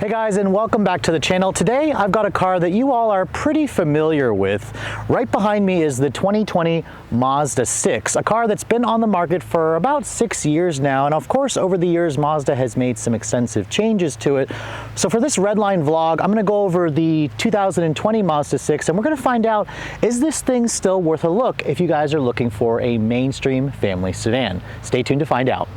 Hey guys, and welcome back to the channel. Today I've got a car that you all are pretty familiar with. Right behind me is the 2020 Mazda 6, a car that's been on the market for about 6 years now, and of course over the years Mazda has made some extensive changes to it. So for this Redline vlog, I'm going to go over the 2020 Mazda 6 and we're going to find out, is this thing still worth a look if you guys are looking for a mainstream family sedan? Stay tuned to find out.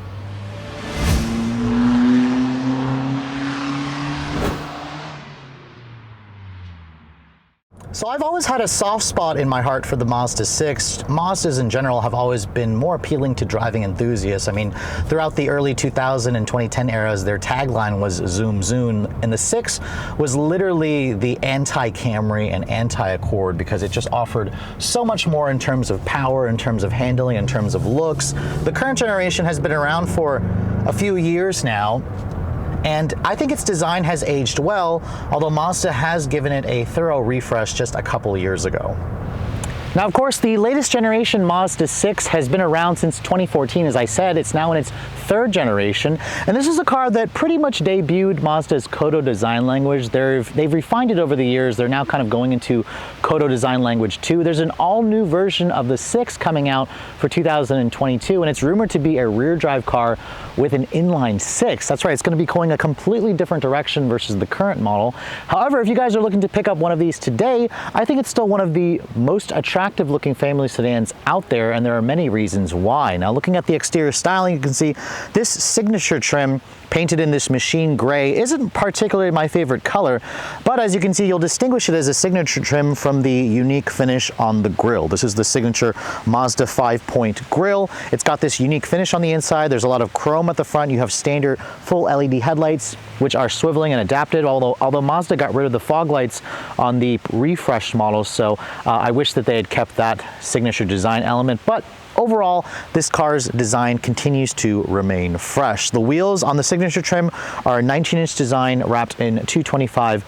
So I've always had a soft spot in my heart for the Mazda 6. Mazdas in general have always been more appealing to driving enthusiasts. I mean, throughout the early 2000 and 2010 eras, their tagline was Zoom Zoom, and the 6 was literally the anti-Camry and anti-Accord because it just offered so much more in terms of power, in terms of handling, in terms of looks. The current generation has been around for a few years now, and I think its design has aged well, although Mazda has given it a thorough refresh just a couple years ago. Now, of course, the latest generation Mazda 6 has been around since 2014. As I said, it's now in its third generation, and this is a car that pretty much debuted Mazda's Kodo design language. They've refined it over the years. They're now kind of going into Kodo design language 2. There's an all-new version of the 6 coming out for 2022, and it's rumored to be a rear-drive car with an inline 6. That's right, it's going to be going a completely different direction versus the current model. However, if you guys are looking to pick up one of these today, I think it's still one of the most attractive looking family sedans out there, and there are many reasons why. Now, looking at the exterior styling, you can see this signature trim painted in this machine gray isn't particularly my favorite color, but as you can see, you'll distinguish it as a signature trim from the unique finish on the grille. This is the signature Mazda 5-point grille. It's got this unique finish on the inside. There's a lot of chrome at the front. You have standard full LED headlights, which are swiveling and adapted, although Mazda got rid of the fog lights on the refreshed models, so I wish that they had kept that signature design element, but overall, this car's design continues to remain fresh. The wheels on the signature trim are a 19-inch design wrapped in 225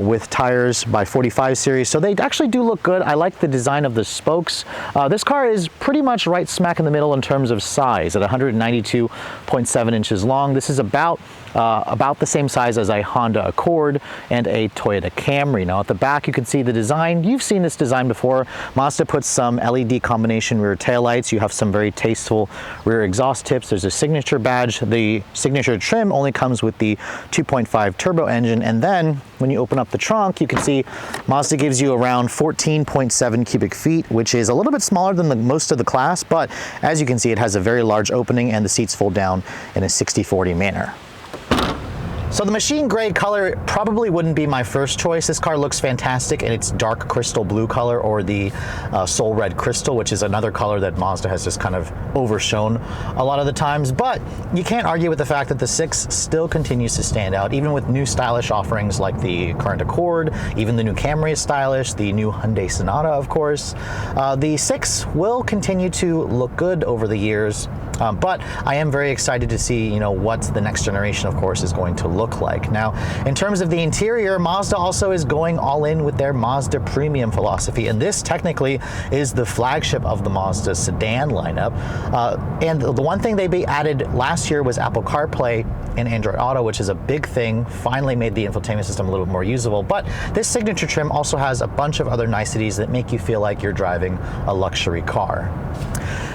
with tires by 45 series, so they actually do look good. I like the design of the spokes. This car is pretty much right smack in the middle in terms of size at 192.7 inches long. This is about the same size as a Honda Accord and a Toyota Camry. Now at the back you can see the design. You've seen this design before. Mazda puts some LED combination rear taillights. You have some very tasteful rear exhaust tips. There's a signature badge. The signature trim only comes with the 2.5 turbo engine, and then when you open up the trunk, you can see Mazda gives you around 14.7 cubic feet, which is a little bit smaller than most of the class, but as you can see, it has a very large opening and the seats fold down in a 60/40 manner. So the machine gray color probably wouldn't be my first choice. This car looks fantastic in its dark crystal blue color, or the soul red crystal, which is another color that Mazda has just kind of overshown a lot of the times. But you can't argue with the fact that the 6 still continues to stand out, even with new stylish offerings like the current Accord. Even the new Camry is stylish, the new Hyundai Sonata, of course. The 6 will continue to look good over the years. But I am very excited to see, what the next generation, of course, is going to look like. Now, in terms of the interior, Mazda also is going all in with their Mazda premium philosophy, and this technically is the flagship of the Mazda sedan lineup. And the one thing they added last year was Apple CarPlay and Android Auto, which is a big thing. Finally made the infotainment system a little bit more usable. But this signature trim also has a bunch of other niceties that make you feel like you're driving a luxury car.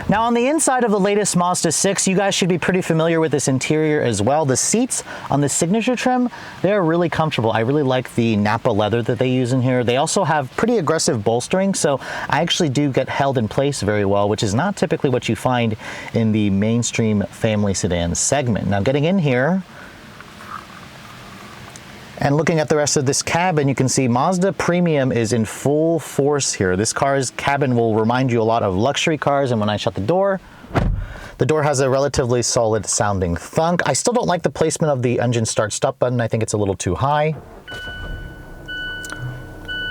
Now, on the inside of the latest Mazda 6, you guys should be pretty familiar with this interior as well. The seats on the signature trim, they're really comfortable. I really like the Nappa leather that they use in here. They also have pretty aggressive bolstering, so I actually do get held in place very well, which is not typically what you find in the mainstream family sedan segment. Now, getting in here, and looking at the rest of this cabin, you can see Mazda Premium is in full force here. This car's cabin will remind you a lot of luxury cars, and when I shut the door has a relatively solid sounding thunk. I still don't like the placement of the engine start-stop button. I think it's a little too high.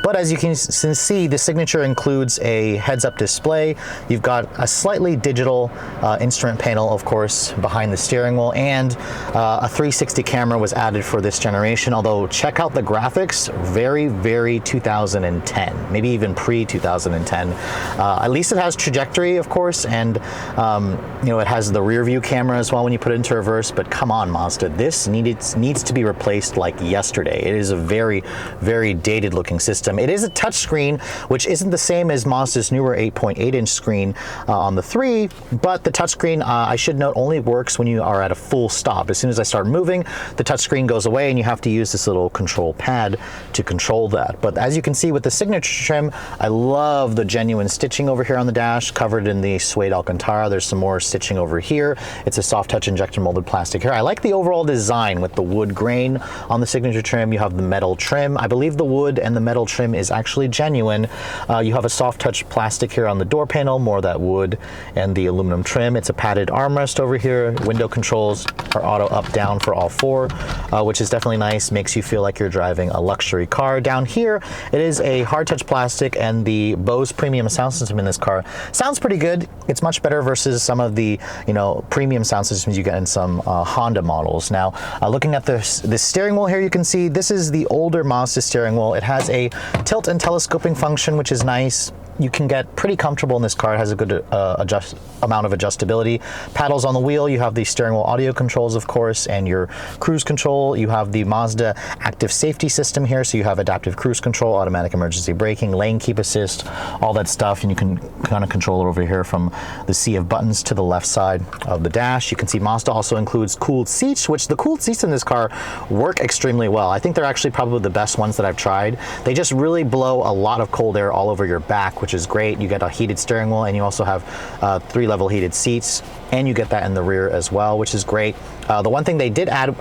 But as you can see, the Signature includes a heads-up display. You've got a slightly digital instrument panel, of course, behind the steering wheel, and a 360 camera was added for this generation. Although check out the graphics, very 2010, maybe even pre-2010. At least it has trajectory, of course, and you know, it has the rear view camera as well when you put it into reverse. But come on, Mazda, this needs to be replaced like yesterday. It is a very dated looking system. It is a touchscreen, which isn't the same as Mazda's newer 8.8-inch screen on the 3, but the touchscreen, I should note, only works when you are at a full stop. As soon as I start moving, the touchscreen goes away and you have to use this little control pad to control that. But as you can see with the Signature trim, I love the genuine stitching over here on the dash, covered in the suede Alcantara. There's some more stitching over here. It's a soft touch injection molded plastic here. I like the overall design with the wood grain on the Signature trim. You have the metal trim. I believe the wood and the metal trim is actually genuine. You have a soft touch plastic here on the door panel, more of that wood and the aluminum trim. It's a padded armrest over here. Window controls are auto up down for all four, which is definitely nice. Makes you feel like you're driving a luxury car. Down here, it is a hard touch plastic, and the Bose premium sound system in this car sounds pretty good. It's much better versus some of the, you know, premium sound systems you get in some Honda models. Now, looking at the steering wheel here, you can see this is the older Mazda steering wheel. It has a tilt and telescoping function, which is nice. You can get pretty comfortable in this car. It has a good amount of adjustability. Paddles on the wheel. You have the steering wheel audio controls, of course, and your cruise control. You have the Mazda active safety system here, so you have adaptive cruise control, automatic emergency braking, lane keep assist, all that stuff, and you can kind of control it over here from the sea of buttons to the left side of the dash. You can see Mazda also includes cooled seats, which the cooled seats in this car work extremely well. I think they're actually probably the best ones that I've tried. They just really blow a lot of cold air all over your back, which is great. You get a heated steering wheel, and you also have 3-level heated seats, and you get that in the rear as well, which is great. The one thing they did add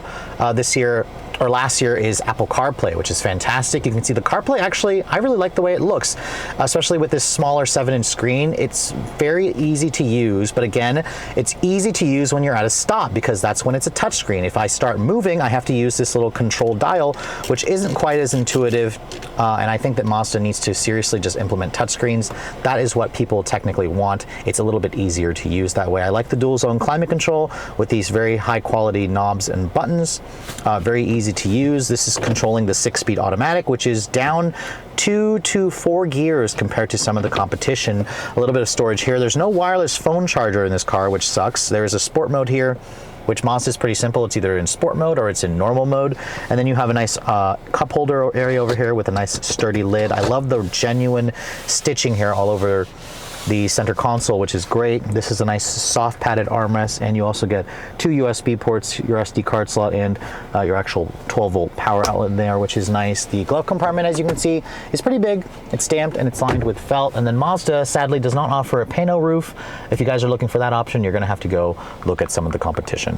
this year or last year is Apple CarPlay, which is fantastic. You can see the CarPlay, actually, I really like the way it looks, especially with this smaller 7-inch screen. It's very easy to use, but again, it's easy to use when you're at a stop, because that's when it's a touchscreen. If I start moving, I have to use this little control dial, which isn't quite as intuitive, and I think that Mazda needs to seriously just implement touchscreens. That is what people technically want. It's a little bit easier to use that way. I like the dual zone climate control with these very high quality knobs and buttons. Very easy to use. This is controlling the 6-speed automatic, which is down 2 to 4 gears compared to some of the competition. A little bit of storage here. There's no wireless phone charger in this car, which sucks. There's a sport mode here, which Mazda is pretty simple. It's either in sport mode or it's in normal mode. And then you have a nice cup holder area over here with a nice sturdy lid. I love the genuine stitching here all over the center console, which is great. This is a nice soft padded armrest, and you also get 2 USB ports, your SD card slot, and your actual 12-volt power outlet in there, which is nice. The glove compartment, as you can see, is pretty big. It's stamped and it's lined with felt. And then Mazda sadly does not offer a pano roof. If you guys are looking for that option, you're gonna have to go look at some of the competition.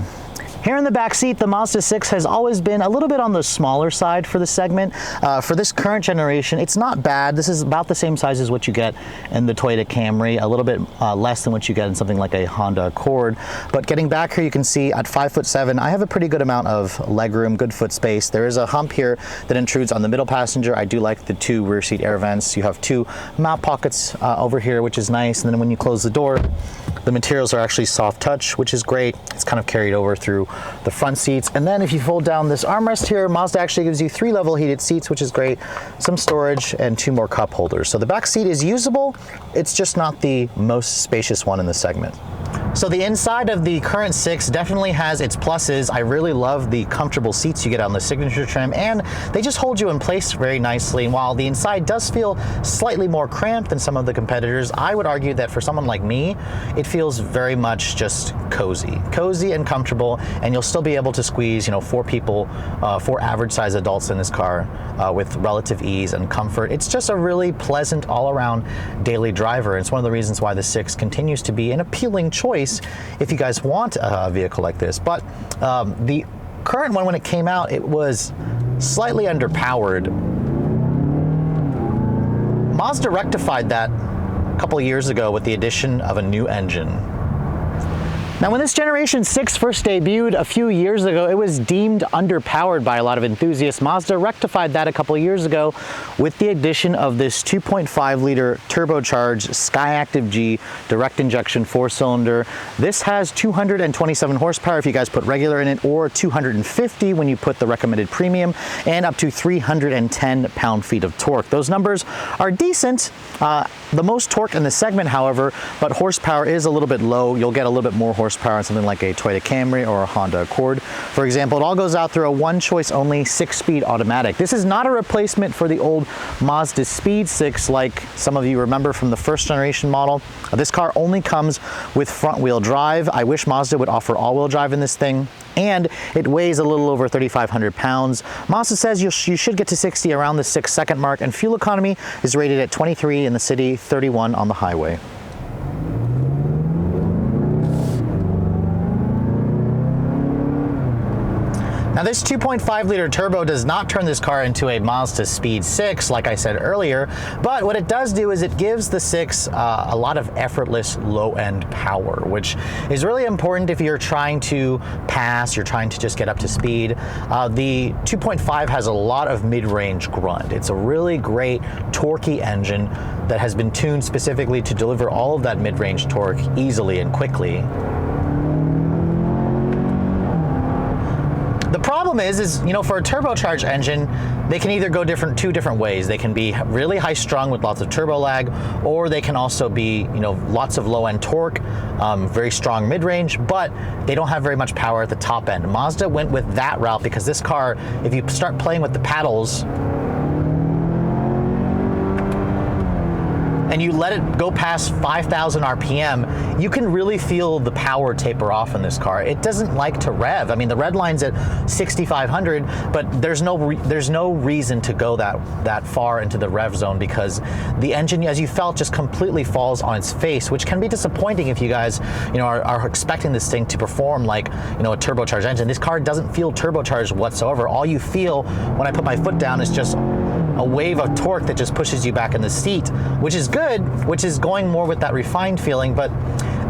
Here in the back seat, the Mazda 6 has always been a little bit on the smaller side for the segment. For this current generation, it's not bad. This is about the same size as what you get in the Toyota Camry, a little bit less than what you get in something like a Honda Accord. But getting back here, you can see at 5'7", I have a pretty good amount of legroom, good foot space. There is a hump here that intrudes on the middle passenger. I do like the 2 rear seat air vents. You have 2 mount pockets over here, which is nice. And then when you close the door, the materials are actually soft touch, which is great. It's kind of carried over through the front seats. And then if you fold down this armrest here, Mazda actually gives you 3-level heated seats, which is great, some storage, and 2 more cup holders. So the back seat is usable. It's just not the most spacious one in the segment. So the inside of the current 6 definitely has its pluses. I really love the comfortable seats you get on the Signature trim, and they just hold you in place very nicely. And while the inside does feel slightly more cramped than some of the competitors, I would argue that for someone like me, it feels very much just cozy and comfortable, and you'll still be able to squeeze, you know, 4 people, 4 average size adults in this car with relative ease and comfort. It's just a really pleasant all-around daily driver. It's one of the reasons why the 6 continues to be an appealing choice if you guys want a vehicle like this. But the current one, when it came out, it was slightly underpowered. Mazda rectified that a couple of years ago with the addition of a new engine. Now, when this Generation 6 first debuted a few years ago, it was deemed underpowered by a lot of enthusiasts. Mazda rectified that a couple of years ago with the addition of this 2.5-liter turbocharged Skyactiv G direct injection 4-cylinder. This has 227 horsepower if you guys put regular in it, or 250 when you put the recommended premium, and up to 310 pound-feet of torque. Those numbers are decent. The most torque in the segment, however, but horsepower is a little bit low. You'll get a little bit more horsepower on something like a Toyota Camry or a Honda Accord. For example, it all goes out through a one-choice only 6-speed automatic. This is not a replacement for the old Mazda Speed 6 like some of you remember from the first generation model. This car only comes with front-wheel drive. I wish Mazda would offer all-wheel drive in this thing. And it weighs a little over 3,500 pounds. Mazda says you should get to 60 around the 6-second mark, and fuel economy is rated at 23 in the city, 31 on the highway. Now, this 2.5-liter turbo does not turn this car into a Mazda Speed 6, like I said earlier, but what it does do is it gives the 6 a lot of effortless low-end power, which is really important if you're trying to pass, you're trying to just get up to speed. The 2.5 has a lot of mid-range grunt. It's a really great torquey engine that has been tuned specifically to deliver all of that mid-range torque easily and quickly. The problem is, you know, for a turbocharged engine, they can either go two different ways. They can be really high strung with lots of turbo lag, or they can also be, you know, lots of low end torque, very strong mid-range, but they don't have very much power at the top end. Mazda went with that route because this car, if you start playing with the paddles, and you let it go past 5,000 RPM, you can really feel the power taper off in this car. It doesn't like to rev. I mean, the Redline's at 6,500, but there's no reason to go that far into the rev zone because the engine, as you felt, just completely falls on its face, which can be disappointing if you guys, you know, are expecting this thing to perform like, you know, a turbocharged engine. This car doesn't feel turbocharged whatsoever. All you feel when I put my foot down is just a wave of torque that just pushes you back in the seat, which is good, which is going more with that refined feeling, but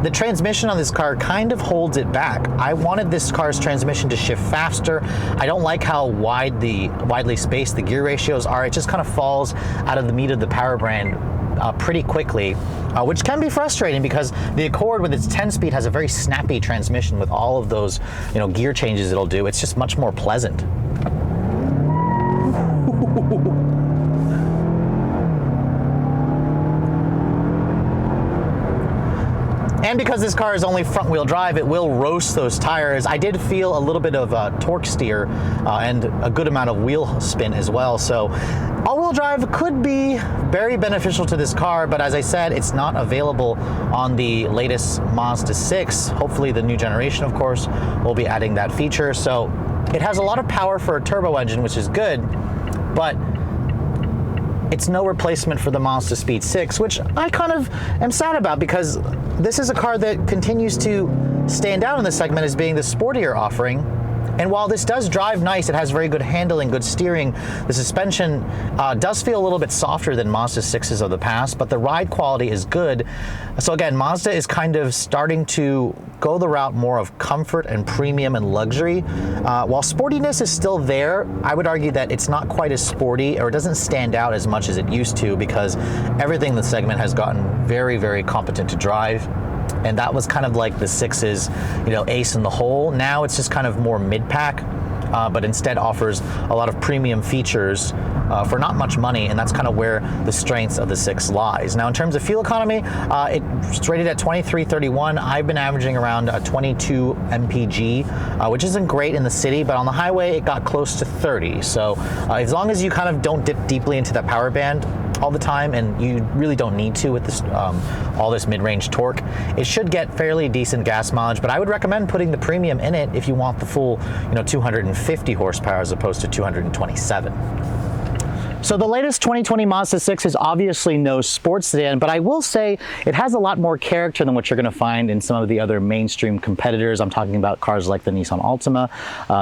the transmission on this car kind of holds it back. I wanted this car's transmission to shift faster. I don't like how widely spaced the gear ratios are. It just kind of falls out of the meat of the power brand pretty quickly, which can be frustrating because the Accord with its 10-speed has a very snappy transmission with all of those, you know, gear changes it'll do. It's just much more pleasant. And because this car is only front-wheel drive, it will roast those tires. I did feel a little bit of torque steer and a good amount of wheel spin as well. So all-wheel drive could be very beneficial to this car, but as I said, it's not available on the latest Mazda 6. Hopefully the new generation, of course, will be adding that feature. So it has a lot of power for a turbo engine, which is good, but it's no replacement for the Mazda Speed 6, which I kind of am sad about because this is a car that continues to stand out in the segment as being the sportier offering. And while this does drive nice, it has very good handling, good steering, the suspension does feel a little bit softer than Mazda 6s of the past, but the ride quality is good. So again, Mazda is kind of starting to go the route more of comfort and premium and luxury. While sportiness is still there, I would argue that it's not quite as sporty, or it doesn't stand out as much as it used to because everything in the segment has gotten very, very competent to drive. And that was kind of like the 6's, you know, ace in the hole. Now it's just kind of more mid-pack, but instead offers a lot of premium features for not much money, and that's kind of where the strengths of the 6 lies. Now, in terms of fuel economy, it's rated at 23.31. I've been averaging around 22 mpg, which isn't great in the city, but on the highway it got close to 30. So as long as you kind of don't dip deeply into that power band all the time, and you really don't need to with this all this mid-range torque, it should get fairly decent gas mileage. But I would recommend putting the premium in it if you want the full, you know, 250 horsepower as opposed to 227. So the latest 2020 Mazda 6 is obviously no sports sedan, but I will say it has a lot more character than what you're going to find in some of the other mainstream competitors. I'm talking about cars like the Nissan Altima,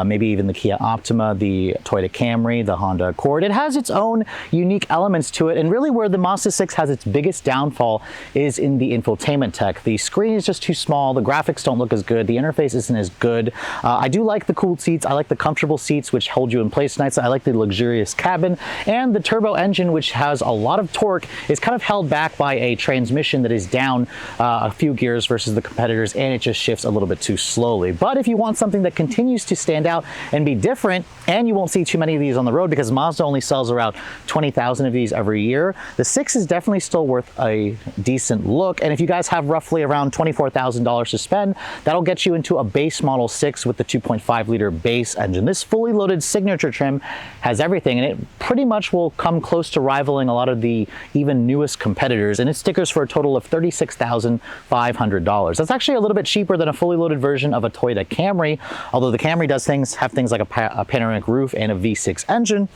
maybe even the Kia Optima, the Toyota Camry, the Honda Accord. It has its own unique elements to it, and really where the Mazda 6 has its biggest downfall is in the infotainment tech. The screen is just too small, the graphics don't look as good, the interface isn't as good. I do like the cooled seats, I like the comfortable seats which hold you in place nice, I like the luxurious cabin, and the turbo engine, which has a lot of torque, is kind of held back by a transmission that is down a few gears versus the competitors, and it just shifts a little bit too slowly. But if you want something that continues to stand out and be different, and you won't see too many of these on the road because Mazda only sells around 20,000 of these every year, the 6 is definitely still worth a decent look. And if you guys have roughly around $24,000 to spend, that'll get you into a base model 6 with the 2.5 liter base engine. This fully loaded signature trim has everything, and it pretty much will come close to rivaling a lot of the even newest competitors, and it stickers for a total of $36,500. That's actually a little bit cheaper than a fully loaded version of a Toyota Camry, although the Camry does have things like a panoramic roof and a V6 engine.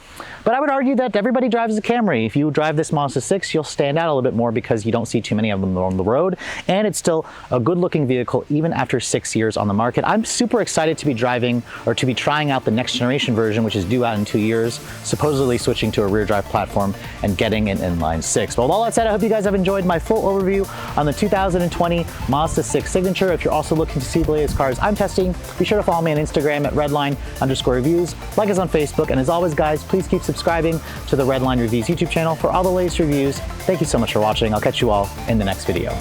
But I would argue that everybody drives a Camry. If you drive this Mazda 6, you'll stand out a little bit more because you don't see too many of them on the road, and it's still a good looking vehicle even after 6 years on the market. I'm super excited to be driving, or to be trying out the next generation version, which is due out in 2 years, supposedly switching to a rear drive platform and getting an inline 6. But with all that said, I hope you guys have enjoyed my full overview on the 2020 Mazda 6 Signature. If you're also looking to see the latest cars I'm testing, be sure to follow me on Instagram at Redline_reviews, like us on Facebook, and as always guys, please keep subscribing to the Redline Reviews YouTube channel for all the latest reviews. Thank you so much for watching. I'll catch you all in the next video.